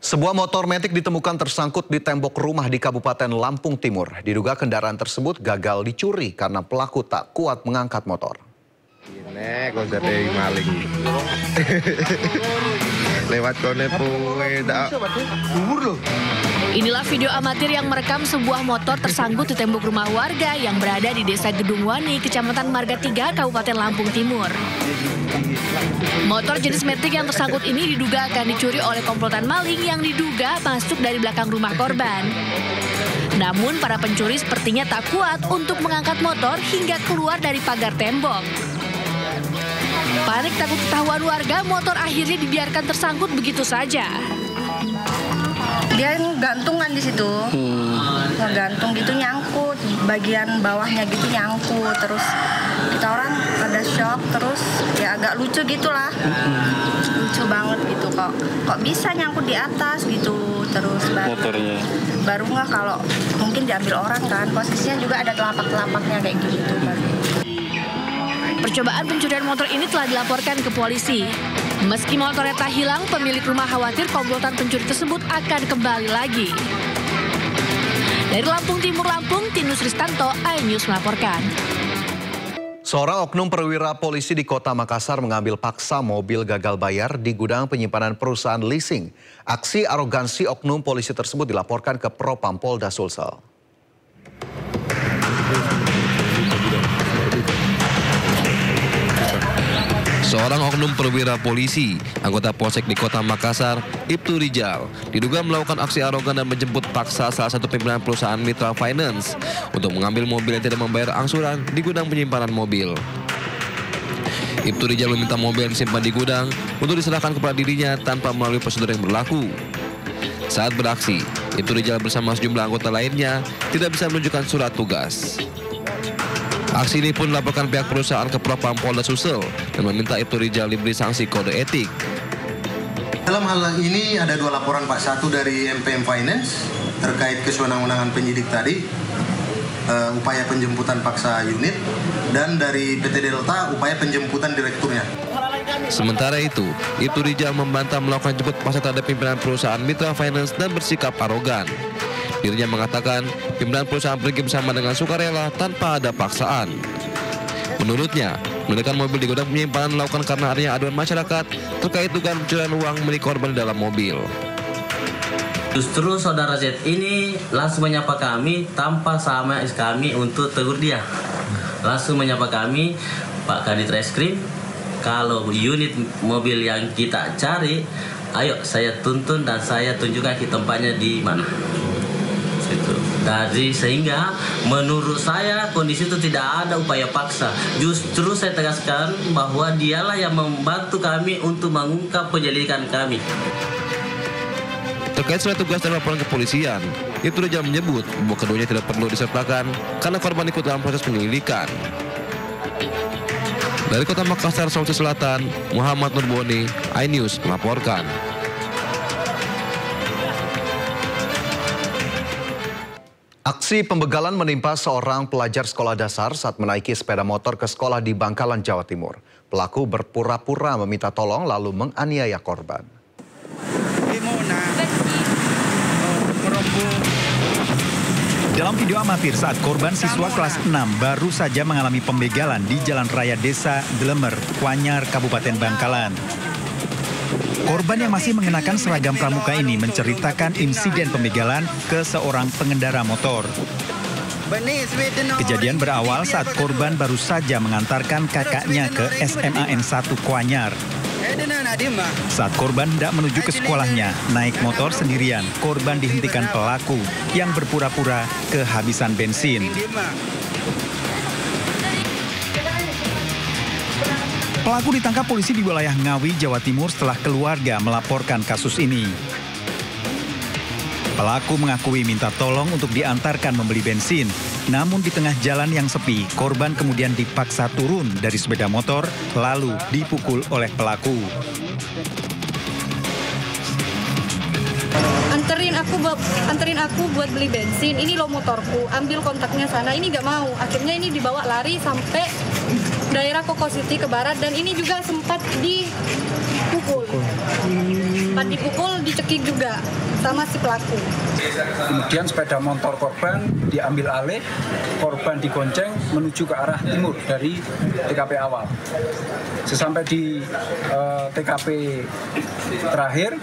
Sebuah motor metik ditemukan tersangkut di tembok rumah di Kabupaten Lampung Timur. Diduga kendaraan tersebut gagal dicuri karena pelaku tak kuat mengangkat motor. Ini kok jadi maling. Lewat konepo, Inilah video amatir yang merekam sebuah motor tersangkut di tembok rumah warga yang berada di Desa Gedung Wani, Kecamatan Marga 3, Kabupaten Lampung Timur. Motor jenis metik yang tersangkut ini diduga akan dicuri oleh komplotan maling yang diduga masuk dari belakang rumah korban. Namun para pencuri sepertinya tak kuat untuk mengangkat motor hingga keluar dari pagar tembok. Panik takut ketahuan warga, motor akhirnya dibiarkan tersangkut begitu saja. Dia gantungan di situ, gantung gitu nyangkut, bagian bawahnya gitu nyangkut, terus kita orang ada shock, terus ya agak lucu gitulah, lucu banget gitu kok bisa nyangkut di atas gitu, terus baru nggak kalau mungkin diambil orang kan, posisinya juga ada telapak-telapaknya kayak gitu. Percobaan pencurian motor ini telah dilaporkan ke polisi. Meski motornya tak hilang, pemilik rumah khawatir komplotan pencuri tersebut akan kembali lagi. Dari Lampung Timur, Lampung, Tinus Ristanto, iNews melaporkan. Seorang oknum perwira polisi di Kota Makassar mengambil paksa mobil gagal bayar di gudang penyimpanan perusahaan leasing. Aksi arogansi oknum polisi tersebut dilaporkan ke Propam Polda Sulsel. Seorang oknum perwira polisi, anggota Polsek di Kota Makassar, Ibtu Rijal, diduga melakukan aksi arogan dan menjemput paksa salah satu pimpinan perusahaan Mitra Finance untuk mengambil mobil yang tidak membayar angsuran di gudang penyimpanan mobil. Ibtu Rijal meminta mobil yang disimpan di gudang untuk diserahkan kepada dirinya tanpa melalui prosedur yang berlaku. Saat beraksi, Ibtu Rijal bersama sejumlah anggota lainnya tidak bisa menunjukkan surat tugas. Aksi ini pun dilaporkan pihak perusahaan ke Propam Polda Sulsel dan meminta Ibtu Rijal diberi sanksi kode etik. Dalam hal ini ada dua laporan Pak. Satu dari MPM Finance terkait kesewenang-wenangan penyidik tadi, upaya penjemputan paksa unit, dan dari PT Delta upaya penjemputan direkturnya. Sementara itu, Ibtu Rijal membantah melakukan jemput paksa terhadap pimpinan perusahaan Mitra Finance dan bersikap arogan. Dirinya mengatakan pimpinan perusahaan pergi bersama dengan sukarela tanpa ada paksaan. Menurutnya, meledakan mobil di gudang penyimpanan dilakukan karena adanya aduan masyarakat terkait dugaan pencurian uang milik korban di dalam mobil. Justru saudara Z ini langsung menyapa kami tanpa sama kami untuk tegur dia. Langsung menyapa kami, Pak Kadit Reskrim, kalau unit mobil yang kita cari, ayo saya tuntun dan saya tunjukkan ke tempatnya di mana. Jadi sehingga menurut saya kondisi itu tidak ada upaya paksa. Justru saya tegaskan bahwa dialah yang membantu kami untuk mengungkap penyelidikan kami. Terkait surat tugas dan laporan kepolisian, Ibtu Rijal menyebut bahwa keduanya tidak perlu disertakan karena korban ikut dalam proses penyelidikan. Dari Kota Makassar, Sulawesi Selatan, Muhammad Nurboni, iNews melaporkan. Aksi pembegalan menimpa seorang pelajar sekolah dasar saat menaiki sepeda motor ke sekolah di Bangkalan, Jawa Timur. Pelaku berpura-pura meminta tolong lalu menganiaya korban. Dalam video amatir saat korban siswa kelas 6 baru saja mengalami pembegalan di Jalan Raya Desa Glemer, Kwanyar, Kabupaten Bangkalan. Korban yang masih mengenakan seragam pramuka ini menceritakan insiden pembegalan ke seorang pengendara motor. Kejadian berawal saat korban baru saja mengantarkan kakaknya ke SMAN 1 Kwanyar. Saat korban hendak menuju ke sekolahnya, naik motor sendirian, korban dihentikan pelaku yang berpura-pura kehabisan bensin. Pelaku ditangkap polisi di wilayah Ngawi, Jawa Timur setelah keluarga melaporkan kasus ini. Pelaku mengakui minta tolong untuk diantarkan membeli bensin. Namun di tengah jalan yang sepi, korban kemudian dipaksa turun dari sepeda motor lalu dipukul oleh pelaku. Anterin aku buat beli bensin, ini lo motorku, ambil kontaknya sana, ini nggak mau. Akhirnya ini dibawa lari sampai daerah Koko City ke barat dan ini juga sempat dipukul. Sempat dipukul, dicekik juga sama si pelaku. Kemudian sepeda motor korban diambil alih, korban digonceng menuju ke arah timur dari TKP awal. Sesampai di TKP terakhir,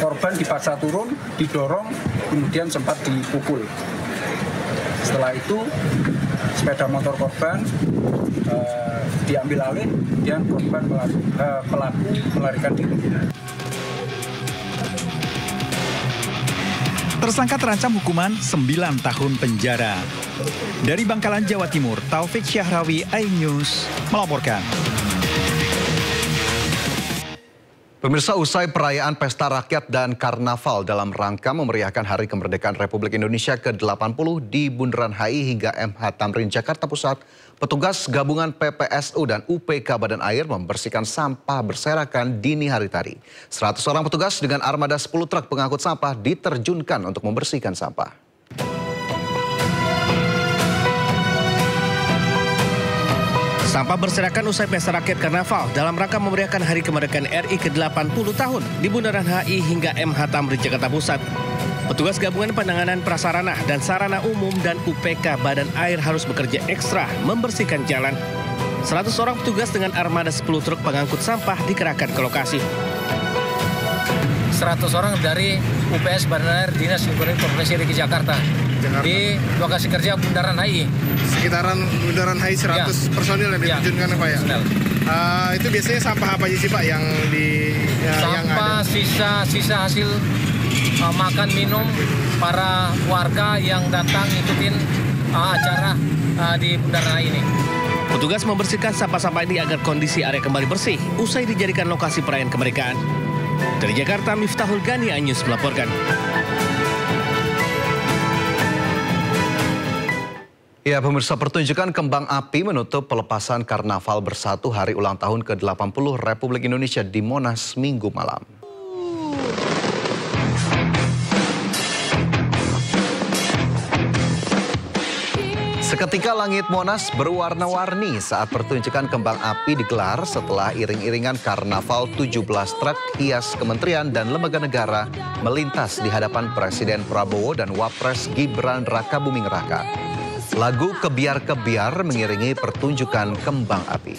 korban dipaksa turun, didorong, kemudian sempat dipukul. Setelah itu, sepeda motor korban diambil alih dan korban pelaku melarikan diri. Tersangka terancam hukuman 9 tahun penjara. Dari Bangkalan, Jawa Timur, Taufik Syahrawi, iNews melaporkan. Pemirsa, usai perayaan Pesta Rakyat dan Karnaval dalam rangka memeriahkan Hari Kemerdekaan Republik Indonesia ke-80 di Bundaran HI hingga MH Tamrin, Jakarta Pusat, petugas gabungan PPSU dan UPK Badan Air membersihkan sampah berserakan dini hari tadi. 100 orang petugas dengan armada 10 truk pengangkut sampah diterjunkan untuk membersihkan sampah. Sampah berserakan usai Pesta Rakyat Karnaval dalam rangka memeriahkan Hari Kemerdekaan RI ke-80 tahun di Bundaran HI hingga MH Tamrin, Jakarta Pusat. Petugas gabungan penanganan prasarana dan sarana umum dan UPK Badan Air harus bekerja ekstra membersihkan jalan. 100 orang petugas dengan armada 10 truk pengangkut sampah dikerahkan ke lokasi. 100 orang dari UPS Badan Air Dinas Lingkungan Hidup Provinsi DKI Jakarta di lokasi kerja Bundaran HI. Sekitaran Bundaran HI 100 personil yang diterjunkan Pak ya? Itu biasanya sampah apa aja sih Pak yang di... Sampah sisa hasil makan minum para warga yang datang ngikutin acara di Bundaran HI ini. Petugas membersihkan sampah-sampah ini agar kondisi area kembali bersih usai dijadikan lokasi perayaan kemerdekaan. Dari Jakarta, Miftahul Gani, iNews melaporkan. Ya, pemirsa, pertunjukan kembang api menutup pelepasan Karnaval Bersatu Hari Ulang Tahun ke-80 Republik Indonesia di Monas Minggu malam. Seketika langit Monas berwarna-warni saat pertunjukan kembang api digelar setelah iring-iringan Karnaval 17 truk hias kementerian dan lembaga negara melintas di hadapan Presiden Prabowo dan Wapres Gibran Rakabuming Raka. Lagu Kebiar-Kebiar mengiringi pertunjukan kembang api.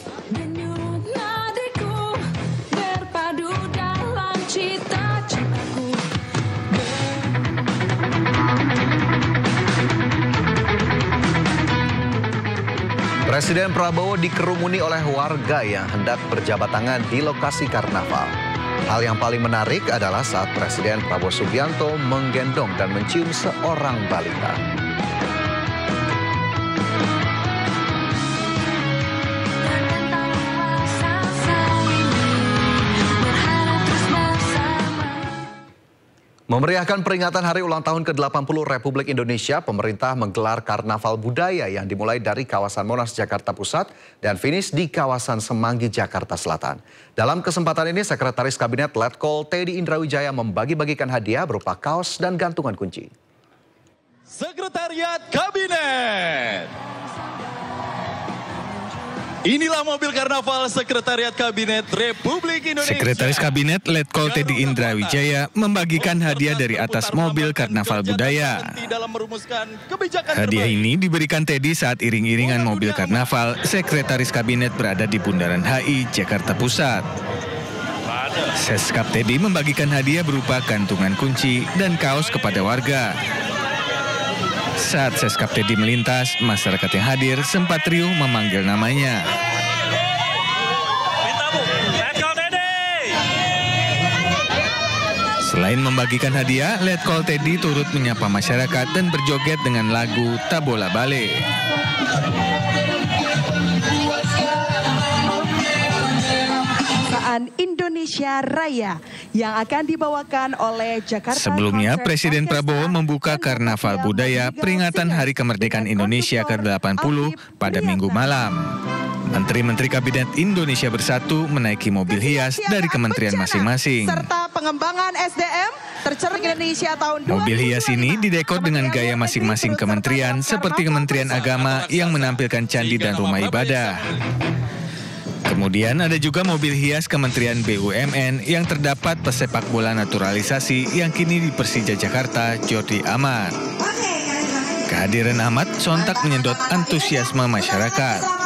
Presiden Prabowo dikerumuni oleh warga yang hendak berjabat tangan di lokasi karnaval. Hal yang paling menarik adalah saat Presiden Prabowo Subianto menggendong dan mencium seorang balita. Memeriahkan peringatan Hari Ulang Tahun ke-80 Republik Indonesia, pemerintah menggelar karnaval budaya yang dimulai dari kawasan Monas, Jakarta Pusat dan finish di kawasan Semanggi, Jakarta Selatan. Dalam kesempatan ini, Sekretaris Kabinet Letkol Teddy Indrawijaya membagi-bagikan hadiah berupa kaos dan gantungan kunci. Sekretariat Kabinet. Inilah mobil karnaval Sekretariat Kabinet Republik Indonesia. Sekretaris Kabinet Letkol Teddy Indrawijaya membagikan hadiah dari atas mobil karnaval budaya. Hadiah ini diberikan Teddy saat iring-iringan mobil karnaval Sekretaris Kabinet berada di Bundaran HI, Jakarta Pusat. Seskap Teddy membagikan hadiah berupa gantungan kunci dan kaos kepada warga. Saat Seskap Teddy melintas, masyarakat yang hadir sempat riuh memanggil namanya. Selain membagikan hadiah, Letkol Teddy turut menyapa masyarakat dan berjoget dengan lagu Tabola Bale. Indonesia Raya yang akan dibawakan oleh Jakarta. Sebelumnya, Presiden Prabowo membuka Karnaval Budaya peringatan Hari Kemerdekaan Indonesia ke-80 pada Minggu malam. Menteri-menteri Kabinet Indonesia Bersatu menaiki mobil hias dari kementerian masing-masing. Serta pengembangan SDM tercermin Indonesia tahun 2022. Mobil hias ini didekor dengan gaya masing-masing kementerian seperti Kementerian Agama yang menampilkan candi dan rumah ibadah. Kemudian ada juga mobil hias Kementerian BUMN yang terdapat pesepak bola naturalisasi yang kini di Persija Jakarta, Jordi Amat. Kehadiran Amat sontak menyedot antusiasme masyarakat.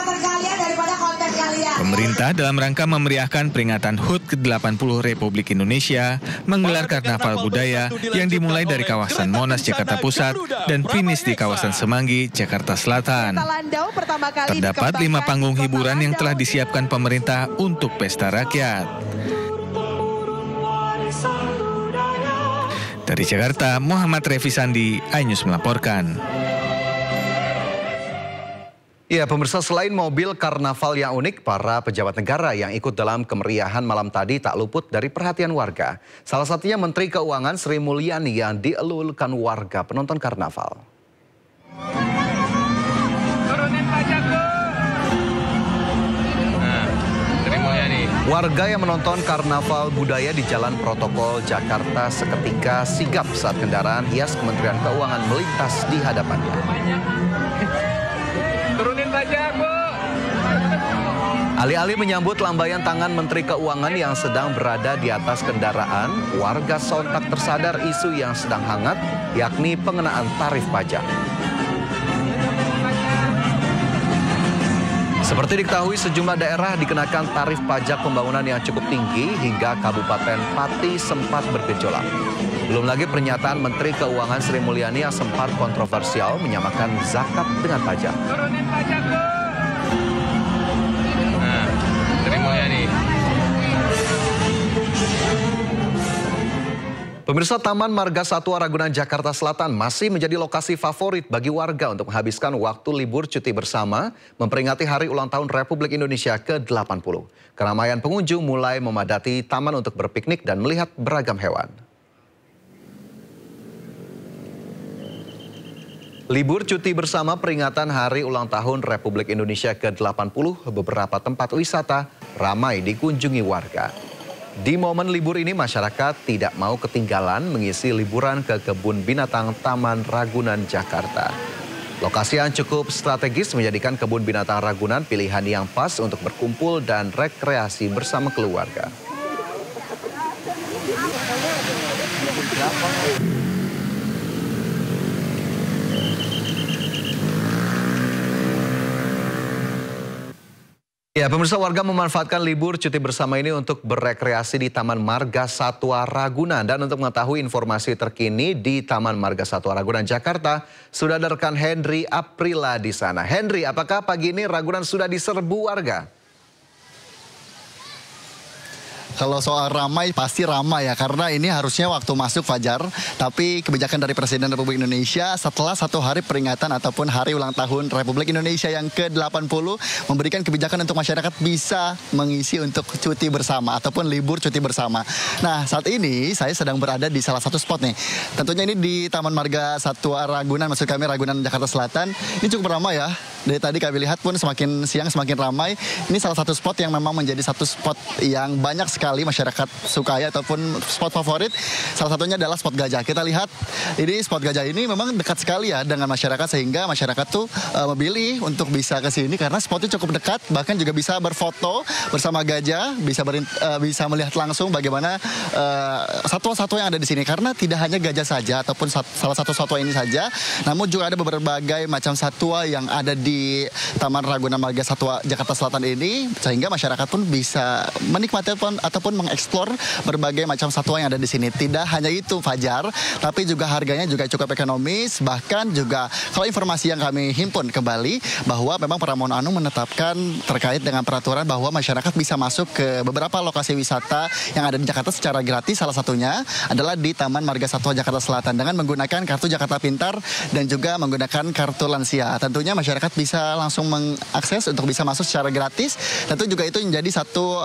Pemerintah dalam rangka memeriahkan peringatan HUT ke-80 Republik Indonesia menggelar karnaval budaya yang dimulai dari kawasan Monas, Jakarta Pusat dan finish di kawasan Semanggi, Jakarta Selatan. Terdapat 5 panggung hiburan yang telah disiapkan pemerintah untuk pesta rakyat. Dari Jakarta, Muhammad Revi Sandi, iNews melaporkan. Ya, pemirsa, selain mobil karnaval yang unik, para pejabat negara yang ikut dalam kemeriahan malam tadi tak luput dari perhatian warga. Salah satunya Menteri Keuangan Sri Mulyani yang dielulkan warga penonton karnaval. Warga yang menonton karnaval budaya di Jalan Protokol Jakarta seketika sigap saat kendaraan hias Kementerian Keuangan melintas di hadapannya. Alih-alih menyambut lambaian tangan Menteri Keuangan yang sedang berada di atas kendaraan, warga sontak tersadar isu yang sedang hangat, yakni pengenaan tarif pajak. Seperti diketahui, sejumlah daerah dikenakan tarif pajak pembangunan yang cukup tinggi hingga Kabupaten Pati sempat bergejolak. Belum lagi pernyataan Menteri Keuangan Sri Mulyani yang sempat kontroversial menyamakan zakat dengan pajak. Pemirsa, Taman Marga Satwa Ragunan Jakarta Selatan masih menjadi lokasi favorit bagi warga untuk menghabiskan waktu libur cuti bersama memperingati Hari Ulang Tahun Republik Indonesia ke-80. Keramaian pengunjung mulai memadati taman untuk berpiknik dan melihat beragam hewan. Libur cuti bersama peringatan Hari Ulang Tahun Republik Indonesia ke-80, beberapa tempat wisata ramai dikunjungi warga. Di momen libur ini masyarakat tidak mau ketinggalan mengisi liburan ke Kebun Binatang Taman Ragunan Jakarta. Lokasi yang cukup strategis menjadikan Kebun Binatang Ragunan pilihan yang pas untuk berkumpul dan rekreasi bersama keluarga. Ya, pemirsa, warga memanfaatkan libur cuti bersama ini untuk berekreasi di Taman Marga Satwa Ragunan. Dan untuk mengetahui informasi terkini di Taman Marga Satwa Ragunan Jakarta, sudah ada rekan Henry Aprila di sana. Henry, apakah pagi ini Ragunan sudah diserbu warga? Kalau soal ramai, pasti ramai ya, karena ini harusnya waktu masuk fajar, tapi kebijakan dari Presiden Republik Indonesia setelah 1 hari peringatan ataupun Hari Ulang Tahun Republik Indonesia yang ke-80 memberikan kebijakan untuk masyarakat bisa mengisi untuk cuti bersama ataupun libur cuti bersama. Nah, saat ini saya sedang berada di salah satu spot nih. Tentunya ini di Taman Marga Satwa Ragunan, maksud kami Ragunan Jakarta Selatan. Ini cukup ramai ya. Dari tadi kami lihat pun semakin siang semakin ramai. Ini salah satu spot yang memang menjadi satu spot yang banyak sekali masyarakat sukai ataupun spot favorit. Salah satunya adalah spot gajah. Kita lihat ini spot gajah ini memang dekat sekali ya dengan masyarakat, sehingga masyarakat tuh memilih untuk bisa ke sini karena spotnya cukup dekat, bahkan juga bisa berfoto bersama gajah, bisa melihat langsung bagaimana satwa-satwa yang ada di sini. Karena tidak hanya gajah saja ataupun salah satu satwa ini saja, namun juga ada berbagai macam satwa yang ada di Taman Ragunan Marga Satwa Jakarta Selatan ini, sehingga masyarakat pun bisa menikmati ataupun mengeksplor berbagai macam satwa yang ada di sini. Tidak hanya itu, Fajar, tapi juga harganya juga cukup ekonomis. Bahkan juga kalau informasi yang kami himpun kembali bahwa memang Pramono Anung menetapkan terkait dengan peraturan bahwa masyarakat bisa masuk ke beberapa lokasi wisata yang ada di Jakarta secara gratis. Salah satunya adalah di Taman Marga Satwa Jakarta Selatan dengan menggunakan kartu Jakarta Pintar dan juga menggunakan kartu lansia. Tentunya masyarakat bisa langsung mengakses untuk bisa masuk secara gratis. Tentu juga itu menjadi satu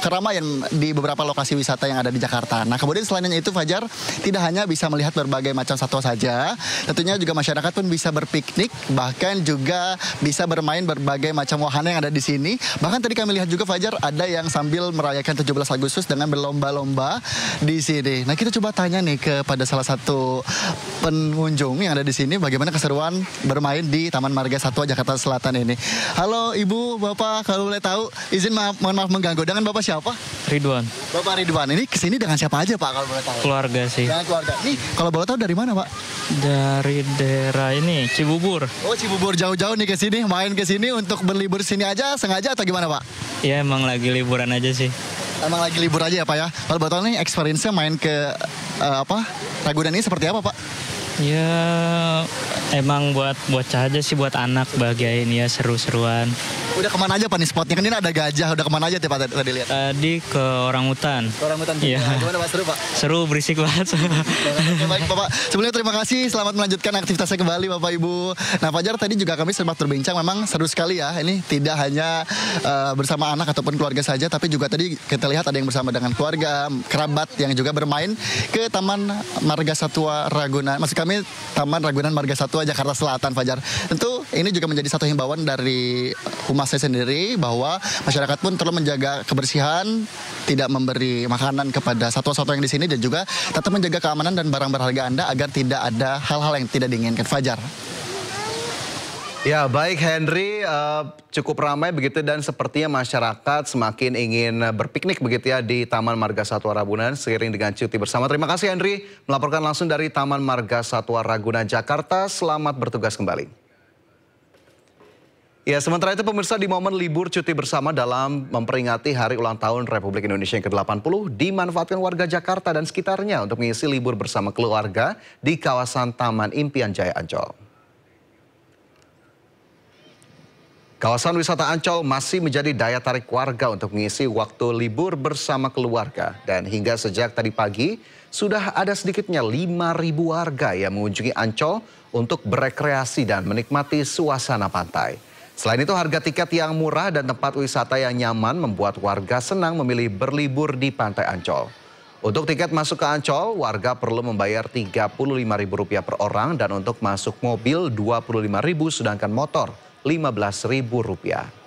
keramaian di beberapa lokasi wisata yang ada di Jakarta. Nah, kemudian selain itu Fajar, tidak hanya bisa melihat berbagai macam satwa saja, tentunya juga masyarakat pun bisa berpiknik, bahkan juga bisa bermain berbagai macam wahana yang ada di sini. Bahkan tadi kami lihat juga Fajar, ada yang sambil merayakan 17 Agustus dengan berlomba-lomba di sini. Nah, kita coba tanya nih kepada salah satu pengunjung yang ada di sini, bagaimana keseruan bermain di Taman Marga Satwa Jakarta Selatan ini. Halo Ibu, Bapak, kalau boleh tahu, izin mohon maaf mengganggu. Dengan Bapak siapa? Ridwan. Bapak Ridwan, ini kesini dengan siapa aja Pak kalau boleh tahu? Keluarga sih. Dengan keluarga. Nih, kalau boleh tahu dari mana Pak? Dari daerah ini, Cibubur. Oh, Cibubur jauh-jauh nih ke sini, main ke sini untuk berlibur sini aja, sengaja atau gimana Pak? Ya emang lagi liburan aja sih. Emang lagi libur aja ya Pak ya? Kalau boleh tahu nih, experience-nya main ke Ragunan ini seperti apa Pak? Ya emang buat bocah aja sih, buat anak bahagiain ya, seru-seruan. Udah kemana aja Pak nih spotnya? Kan ini ada gajah, udah kemana aja Pak tadi lihat? Tadi ke orangutan. Orangutan juga. Iya. Gimana Pak, seru Pak? Seru, berisik banget. Baik Bapak, sebelumnya terima kasih, selamat melanjutkan aktivitasnya kembali Bapak Ibu. Nah Fajar, tadi juga kami sempat berbincang, memang seru sekali ya. Ini tidak hanya bersama anak ataupun keluarga saja, tapi juga tadi kita lihat ada yang bersama dengan keluarga, kerabat yang juga bermain ke Taman Marga Satwa Ragunan. Maksud kami Taman Ragunan Marga Satwa Jakarta Selatan, Fajar. Tentu ini juga menjadi satu himbauan dari humasnya sendiri bahwa masyarakat pun perlu menjaga kebersihan, tidak memberi makanan kepada satwa-satwa yang di sini, dan juga tetap menjaga keamanan dan barang berharga Anda agar tidak ada hal-hal yang tidak diinginkan. Fajar. Ya, baik Henry, cukup ramai begitu dan sepertinya masyarakat semakin ingin berpiknik begitu ya di Taman Marga Satwa Ragunan seiring dengan cuti bersama. Terima kasih Henry melaporkan langsung dari Taman Marga Satwa Ragunan Jakarta. Selamat bertugas kembali. Ya, sementara itu pemirsa, di momen libur cuti bersama dalam memperingati Hari Ulang Tahun Republik Indonesia yang ke-80 dimanfaatkan warga Jakarta dan sekitarnya untuk mengisi libur bersama keluarga di kawasan Taman Impian Jaya Ancol. Kawasan wisata Ancol masih menjadi daya tarik warga untuk mengisi waktu libur bersama keluarga. Dan hingga sejak tadi pagi, sudah ada sedikitnya 5.000 warga yang mengunjungi Ancol untuk berekreasi dan menikmati suasana pantai. Selain itu, harga tiket yang murah dan tempat wisata yang nyaman membuat warga senang memilih berlibur di Pantai Ancol. Untuk tiket masuk ke Ancol, warga perlu membayar Rp35.000 per orang dan untuk masuk mobil Rp25.000 sedangkan motor Rp15.000.